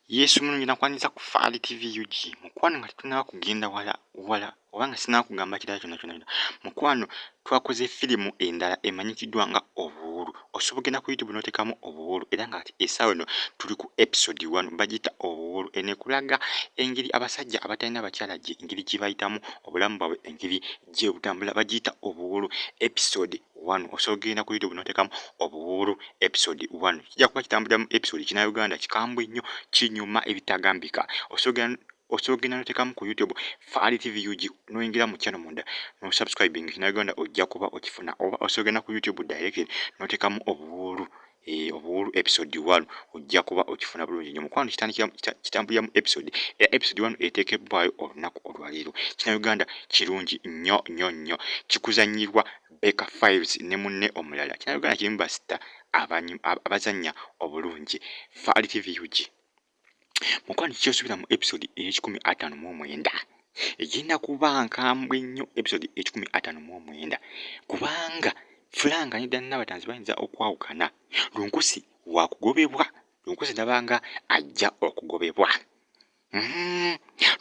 Yesu mulungi nakwaniza ku Faali TV UG. Mukwano nga tetunaba kugenda wala obanga sinaba kugamba kirala kyonna. Mukwano twakoze firimu endala emanyikiddwa nga Obuwuulu. Osobola okugenda ku YouTube n'oteekamu Obuwuulu era nga kati essaawa eno tuli ku episode 1 bagiyita Obuwuulu. Eno ekulaga engeri abasajja abatalina bakyala gye engeri gye bayitamu obulamu bwabwe engeri gye butambula bagiyita Obuwuulu episode 1. Osobola okugenda ku YouTube n'oteekamu Obuwuulu episode 1. Kijja kuba kitambulira mu episode kinnayuganda kikambwe nnyo kinyuma ebitagambika. Osobola okugenda n'oteekamu ku YouTube Faali TV UG n'oyingira mu channel munda n'osubscribing kinnayuganda ojja kuba okifuna, oba osobola okugenda ku YouTube direct n'oteekamu Obuwuulu Obuwuulu episode 1 ojja kuba okifuna bulungi nnyo. Mukwano kitambulira mu episode episode 1 eteekebwayo olunaku olwaleero. Kinnayuganda kirungi nnyo kikuzannyirwa Beka Fives ne munne omulala. Kinnayuganda kirimu basita abazannya obulungi. Faali TV UG. Mukwano kyosubira mu episode e159 egenda kuba nkambwe nnyo episode e159 kubanga Fulanga ne Nabatanzi bayinza okwawukana. Lunkusi wakugobebwa. Lunkusi nabanga ajja okugobebwa.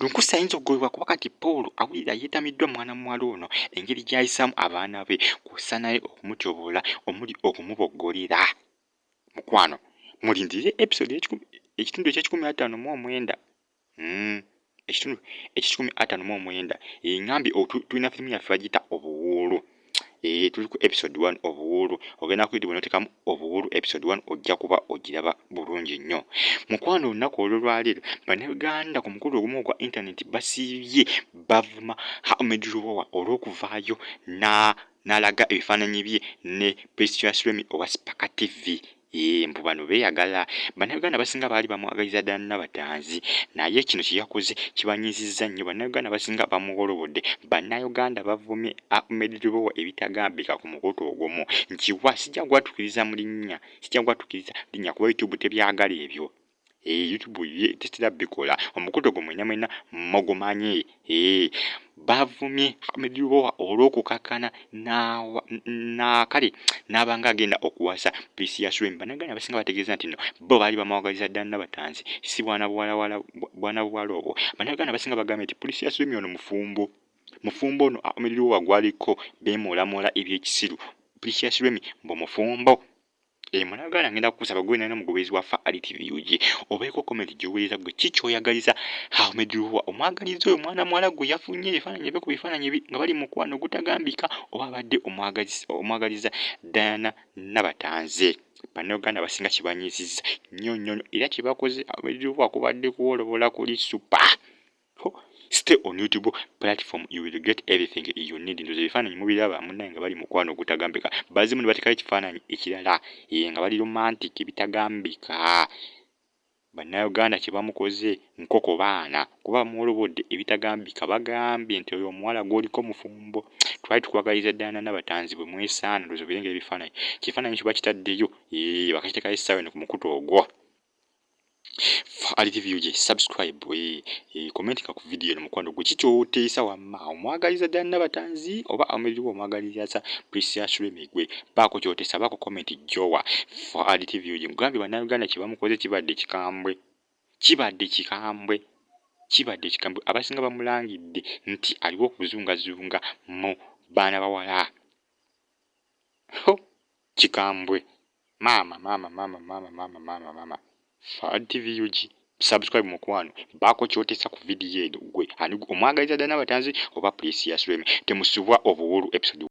Lunkusi ayinza okugobebwa kuba kati Paul awulira yeetamiddwa mwana muwala ono engeri gy'ayisaamu abaana be kussa naye okumutyoboola omuli okumuboggolera. Mukwano mulindirire episode ekitundu ekye159 ekitundu ekye159 ngambye tulina firimu yaffe bagiyita Obuwuulu. Tuli ku episode 1 Obuwuulu. Ogenda ku YouTube n'oteekamu Obuwuulu episode 1 ojja kuba ogiraba bulungi nnyo. Mukwano olunaku olwaleero bannayuganda ku mukulu ogumu ogwa internet basiibye bavuma Ahmed Lubowa olw'okuvaayo n'alaga ebifaananyi bye ne Precious Remy owa Spark TV. Mbu bano beeyagala. Bannayuganda basinga baali bamwagaliza ddala Nabatanzi naye kino kye yakoze kibanyiizizza nnyo. Bannayuganda basinga bamugolobodde. Bannayuganda bavumye Ahmed Lubowa ebitagambika ku mukutu ogumu. Nkiwa sijja gwatuukiriza mu linnya kuba YouTube tebyagala ebyo. YouTube ye tetera bikola. Omukutu ogwo mwena mugumanyi. Bavumye Ahmed Lubowa olw'okukakana n'abanga agenda okuwasa Precious Remy. Bannayuganda basinga bategeeza nti no bo baali bamwagaliza ddala Nabatanzi si bwana buwala obwo. Bannayuganda basinga bagambye nti Precious Remy ono mufumbo ono Ahmed Lubowa gwaliko beemoolamoola ebyekisiru. Precious Remy mbu mufumbo. Munnayuganda ngenda kukusaba gwe nana omugobezi wa Faali TV UG obeeko comment gy'oweereza gwe kikyoyagaliza Ahmed Lubowa omwagaliza oyo mwana muwala gwe yafunye ebifaananyi bye ku bifaananyi nga bali mukwano gutagambika oba abadde omwagaliza Diana Nabatanzi. Bannayuganda basinga kibanyiizizza nnyo era kye bakoze Ahmed Lubowa kubadde kuwolobola kuli super. Stay on YouTube platform, you will get everything you need. Ndoze ebifaananyi mubiraba munnaye nga bali mukwano gutagambika. Bazimu ne bateekayo ekifaananyi ekirala nga bali romantic bitagambika. Bannayuganda kye bamukoze nkoko baana kuba bamuwolobodde ebitagambika bagambye nti oyo omuwala gw'oliko mufumbo. Twali tukwagaliza ddala Nabatanzi bwe mwesaana ndoze birengera ebifaananyi. Kifaananyi kye bakitaddeyo bakakiteekayo essaawa eno ku mukutu ogwo. Faali TV UG subscribe comment ka ku video eno mukwano gwe kikyoteesa wamma omwagaliza ddala Nabatanzi oba Ahmed Lubowa omwagaliza Precious Remy gwe baako kyoteesa baako comment gyowa. Faali TV UG mugambye bannayuganda kye bamukoze kibadde kikambwe abasinga bamulangidde nti aliwo okuzungazunga mu baana bawala. Kikambwe maama. Faali TV UG subscribe mukwano baako kyoteesa ku video eno gwe omwagaliza ddala Nabatanzi oba Precious Remy temusubwa Obuwuulu episode